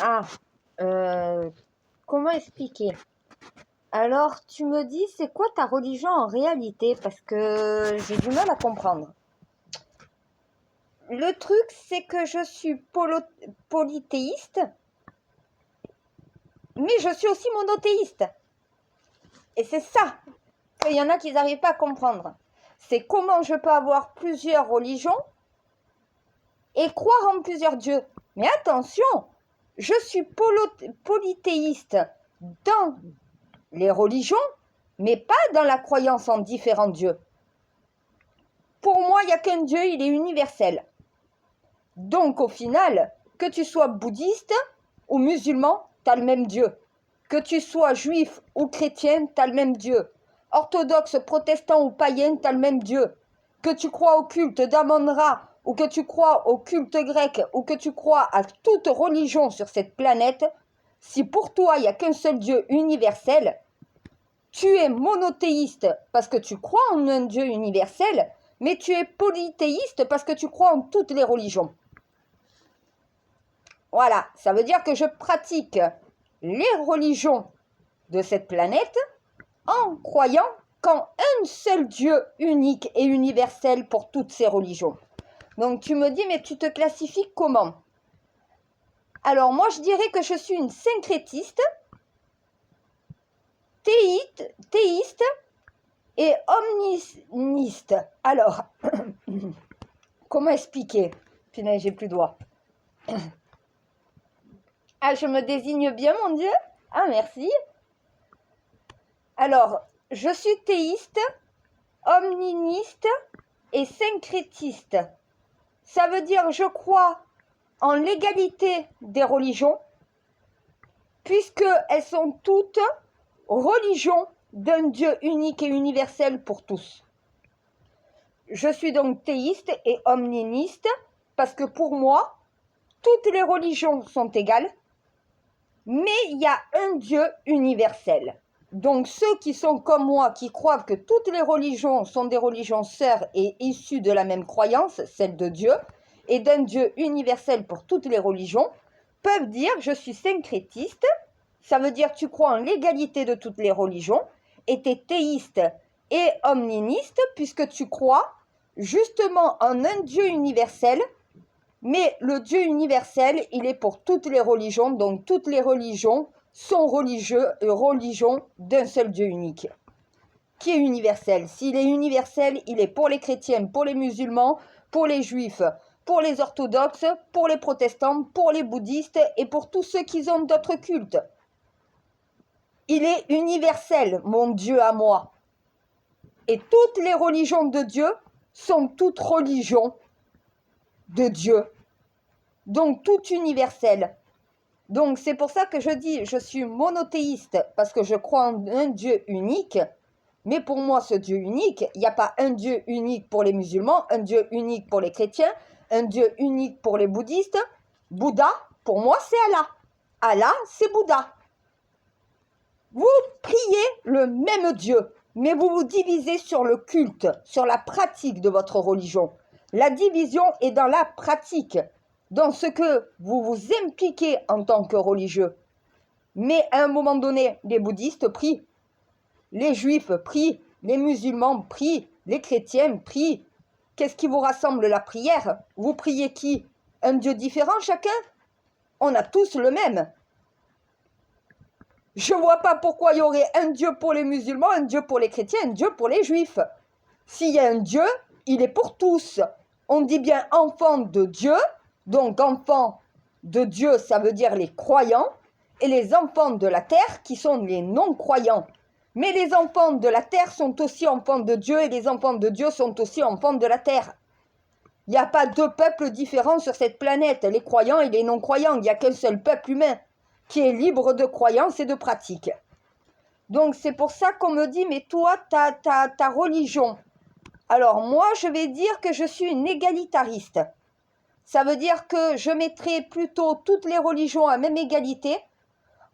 Ah, euh, comment expliquer? Alors, tu me dis, c'est quoi ta religion en réalité? Parce que j'ai du mal à comprendre. Le truc, c'est que je suis polythéiste, mais je suis aussi monothéiste. Et c'est ça qu'il y en a qui n'arrivent pas à comprendre. C'est comment je peux avoir plusieurs religions et croire en plusieurs dieux. Mais attention, je suis polythéiste dans les religions, mais pas dans la croyance en différents dieux. Pour moi, il n'y a qu'un Dieu, il est universel. Donc au final, que tu sois bouddhiste ou musulman, tu as le même Dieu. Que tu sois juif ou chrétien, tu as le même Dieu. Orthodoxe, protestant ou païen, tu as le même Dieu. Que tu crois au culte d'Amon-Ra, ou que tu crois au culte grec, ou que tu crois à toute religion sur cette planète, si pour toi il n'y a qu'un seul Dieu universel, tu es monothéiste parce que tu crois en un Dieu universel, mais tu es polythéiste parce que tu crois en toutes les religions. Voilà, ça veut dire que je pratique les religions de cette planète en croyant qu'en un seul Dieu unique et universel pour toutes ces religions. Donc tu me dis, mais tu te classifies comment? Alors moi je dirais que je suis une syncrétiste, théiste et omniste. Alors, comment expliquer? Punaise, j'ai plus de doigts. Ah, je me désigne bien, mon Dieu? Ah, merci. Alors, je suis théiste, omniniste et syncrétiste. Ça veut dire je crois en l'égalité des religions, puisqu'elles sont toutes religions d'un Dieu unique et universel pour tous. Je suis donc théiste et omniniste, parce que pour moi, toutes les religions sont égales, mais il y a un Dieu universel. Donc ceux qui sont comme moi, qui croient que toutes les religions sont des religions sœurs et issues de la même croyance, celle de Dieu, et d'un Dieu universel pour toutes les religions, peuvent dire je suis syncrétiste, ça veut dire tu crois en l'égalité de toutes les religions, et tu es théiste et omniniste, puisque tu crois justement en un Dieu universel. Mais le Dieu universel, il est pour toutes les religions, donc toutes les religions sont religions d'un seul Dieu unique, qui est universel. S'il est universel, il est pour les chrétiens, pour les musulmans, pour les juifs, pour les orthodoxes, pour les protestants, pour les bouddhistes et pour tous ceux qui ont d'autres cultes. Il est universel, mon Dieu à moi. Et toutes les religions de Dieu sont toutes religions de Dieu. Donc tout universel. Donc c'est pour ça que je dis je suis monothéiste parce que je crois en un Dieu unique. Mais pour moi ce Dieu unique, il n'y a pas un Dieu unique pour les musulmans, un Dieu unique pour les chrétiens, un Dieu unique pour les bouddhistes. Bouddha, pour moi c'est Allah. Allah c'est Bouddha. Vous priez le même Dieu, mais vous vous divisez sur le culte, sur la pratique de votre religion. La division est dans la pratique, dans ce que vous vous impliquez en tant que religieux. Mais à un moment donné, les bouddhistes prient, les juifs prient, les musulmans prient, les chrétiens prient. Qu'est-ce qui vous rassemble, la prière? Vous priez qui? Un Dieu différent chacun? On a tous le même. Je ne vois pas pourquoi il y aurait un Dieu pour les musulmans, un Dieu pour les chrétiens, un Dieu pour les juifs. S'il y a un Dieu, il est pour tous. On dit bien enfant de Dieu, donc enfants de Dieu, ça veut dire les croyants, et les enfants de la terre qui sont les non-croyants. Mais les enfants de la terre sont aussi enfants de Dieu et les enfants de Dieu sont aussi enfants de la terre. Il n'y a pas deux peuples différents sur cette planète, les croyants et les non-croyants. Il n'y a qu'un seul peuple humain qui est libre de croyances et de pratiques. Donc c'est pour ça qu'on me dit, mais toi, ta religion. Alors moi, je vais dire que je suis une égalitariste. Ça veut dire que je mettrai plutôt toutes les religions à même égalité,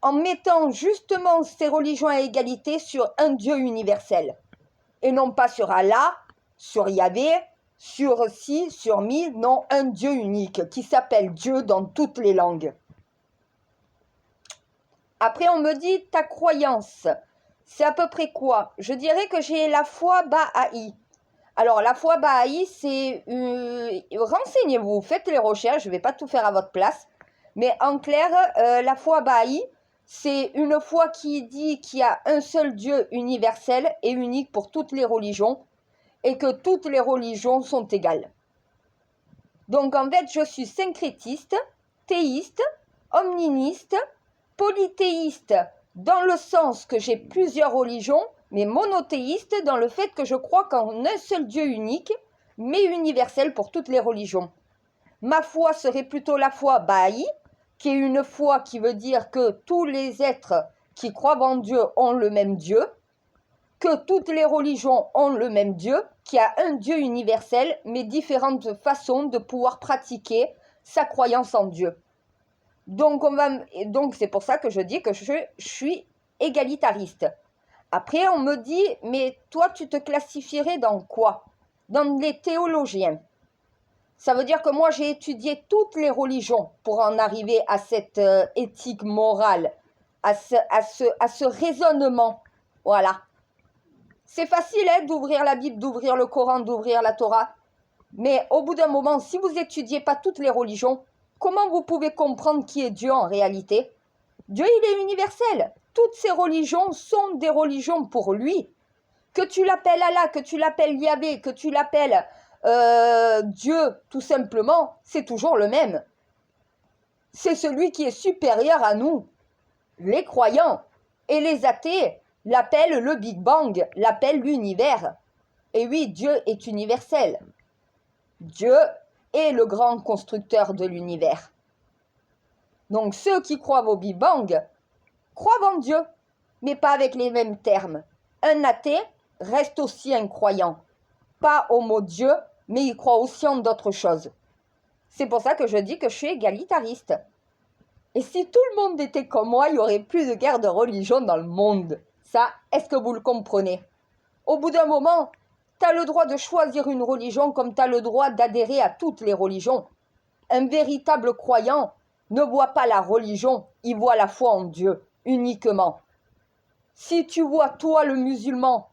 en mettant justement ces religions à égalité sur un Dieu universel. Et non pas sur Allah, sur Yahvé, sur si, sur mi, non, un Dieu unique qui s'appelle Dieu dans toutes les langues. Après, on me dit ta croyance. C'est à peu près quoi? Je dirais que j'ai la foi Baha'i. Alors, la foi Baha'i, c'est... renseignez-vous, faites les recherches, je ne vais pas tout faire à votre place. Mais en clair, la foi Baha'i, c'est une foi qui dit qu'il y a un seul Dieu universel et unique pour toutes les religions et que toutes les religions sont égales. Donc, en fait, je suis syncrétiste, théiste, omniniste, polythéiste dans le sens que j'ai plusieurs religions, mais monothéiste dans le fait que je crois qu'en un seul Dieu unique, mais universel pour toutes les religions. Ma foi serait plutôt la foi Baha'i, qui est une foi qui veut dire que tous les êtres qui croient en Dieu ont le même Dieu, que toutes les religions ont le même Dieu, qu'il y a un Dieu universel, mais différentes façons de pouvoir pratiquer sa croyance en Dieu. Donc c'est pour ça que je dis que je suis égalitariste. Après, on me dit, mais toi, tu te classifierais dans quoi? Dans les théologiens. Ça veut dire que moi, j'ai étudié toutes les religions pour en arriver à cette éthique morale, à ce raisonnement. Voilà. C'est facile d'ouvrir la Bible, d'ouvrir le Coran, d'ouvrir la Torah. Mais au bout d'un moment, si vous n'étudiez pas toutes les religions, comment vous pouvez comprendre qui est Dieu en réalité? Dieu, il est universel. Toutes ces religions sont des religions pour lui. Que tu l'appelles Allah, que tu l'appelles Yahvé, que tu l'appelles Dieu, tout simplement, c'est toujours le même. C'est celui qui est supérieur à nous, les croyants. Et les athées l'appellent le Big Bang, l'appellent l'univers. Et oui, Dieu est universel. Dieu est le grand constructeur de l'univers. Donc ceux qui croient au Big Bang croient en Dieu, mais pas avec les mêmes termes. Un athée reste aussi un croyant. Pas au mot Dieu, mais il croit aussi en d'autres choses. C'est pour ça que je dis que je suis égalitariste. Et si tout le monde était comme moi, il n'y aurait plus de guerre de religion dans le monde. Ça, est-ce que vous le comprenez? Au bout d'un moment, tu as le droit de choisir une religion comme tu as le droit d'adhérer à toutes les religions. Un véritable croyant ne voit pas la religion, il voit la foi en Dieu, uniquement. Si tu vois, toi le musulman,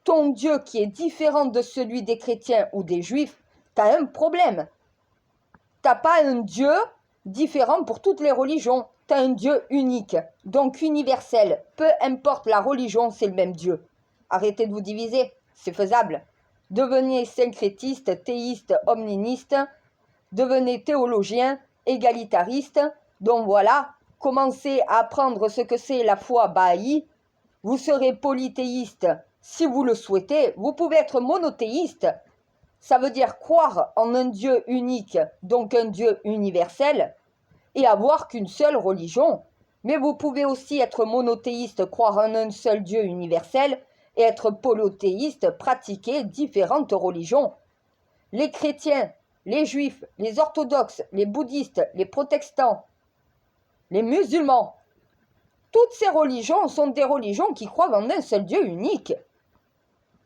ton Dieu qui est différent de celui des chrétiens ou des juifs, tu as un problème. Tu n'as pas un Dieu différent pour toutes les religions. Tu as un Dieu unique, donc universel. Peu importe la religion, c'est le même Dieu. Arrêtez de vous diviser, c'est faisable. Devenez syncrétiste, théiste, omniniste. Devenez théologien, égalitariste. Donc voilà, commencez à apprendre ce que c'est la foi Baha'i. Vous serez polythéiste si vous le souhaitez. Vous pouvez être monothéiste. Ça veut dire croire en un Dieu unique, donc un Dieu universel, et avoir qu'une seule religion. Mais vous pouvez aussi être monothéiste, croire en un seul Dieu universel, et être polythéiste, pratiquer différentes religions. Les chrétiens, les juifs, les orthodoxes, les bouddhistes, les protestants, les musulmans, toutes ces religions sont des religions qui croient en un seul Dieu unique.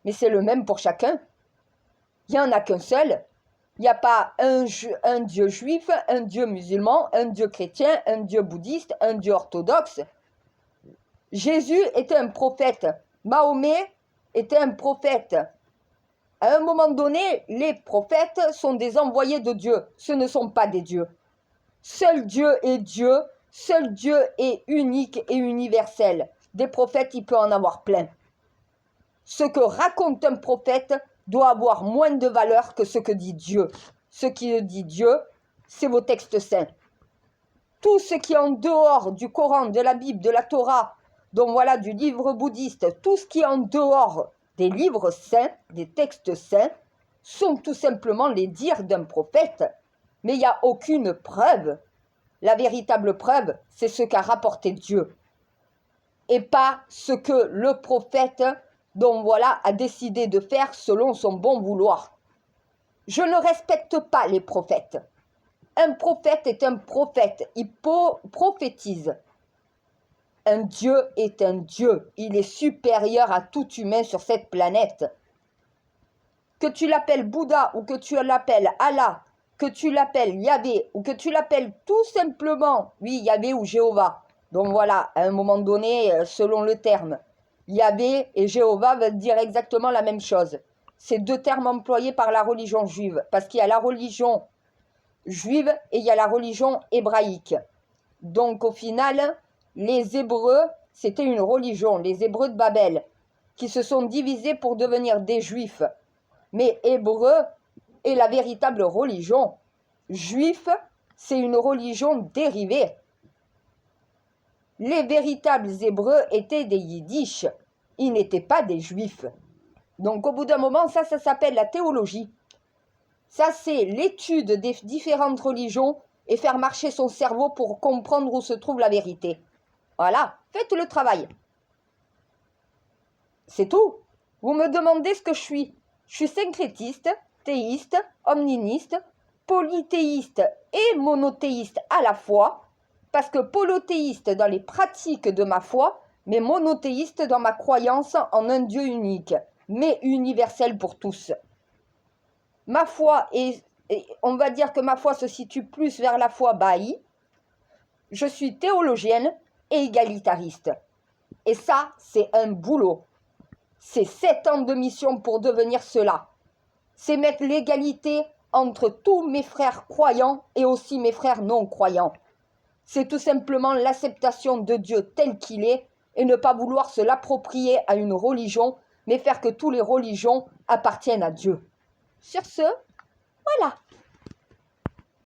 Mais c'est le même pour chacun. Il n'y en a qu'un seul. Il n'y a pas un Dieu juif, un Dieu musulman, un Dieu chrétien, un Dieu bouddhiste, un Dieu orthodoxe. Jésus était un prophète. Mahomet était un prophète. À un moment donné, les prophètes sont des envoyés de Dieu. Ce ne sont pas des dieux. Seul Dieu est Dieu. Seul Dieu est unique et universel. Des prophètes, il peut en avoir plein. Ce que raconte un prophète doit avoir moins de valeur que ce que dit Dieu. Ce qui dit Dieu, c'est vos textes saints. Tout ce qui est en dehors du Coran, de la Bible, de la Torah, donc voilà, du livre bouddhiste, tout ce qui est en dehors des livres saints, des textes saints, sont tout simplement les dires d'un prophète. Mais il n'y a aucune preuve. La véritable preuve, c'est ce qu'a rapporté Dieu. Et pas ce que le prophète, donc voilà, a décidé de faire selon son bon vouloir. Je ne respecte pas les prophètes. Un prophète est un prophète, il prophétise. Un Dieu est un Dieu, il est supérieur à tout humain sur cette planète. Que tu l'appelles Bouddha ou que tu l'appelles Allah, que tu l'appelles Yahvé ou que tu l'appelles tout simplement, oui, Yahvé ou Jéhovah, Donc voilà, à un moment donné, selon le terme, Yahvé et Jéhovah veulent dire exactement la même chose. C'est deux termes employés par la religion juive, parce qu'il y a la religion juive et il y a la religion hébraïque. Donc au final, les Hébreux, c'était une religion, les Hébreux de Babel, qui se sont divisés pour devenir des Juifs. Mais Hébreu est la véritable religion. Juif, c'est une religion dérivée. Les véritables Hébreux étaient des Yiddish. Ils n'étaient pas des Juifs. Donc au bout d'un moment, ça s'appelle la théologie. Ça, c'est l'étude des différentes religions et faire marcher son cerveau pour comprendre où se trouve la vérité. Voilà, faites le travail. C'est tout. Vous me demandez ce que je suis. Je suis syncrétiste, théiste, omniniste, polythéiste et monothéiste à la fois, parce que polythéiste dans les pratiques de ma foi, mais monothéiste dans ma croyance en un Dieu unique, mais universel pour tous. Ma foi on va dire que ma foi se situe plus vers la foi bahaï. Je suis théologienne et égalitariste. Et ça, c'est un boulot. C'est 7 ans de mission pour devenir cela. C'est mettre l'égalité entre tous mes frères croyants et aussi mes frères non croyants. C'est tout simplement l'acceptation de Dieu tel qu'il est et ne pas vouloir se l'approprier à une religion, mais faire que toutes les religions appartiennent à Dieu. Sur ce, voilà.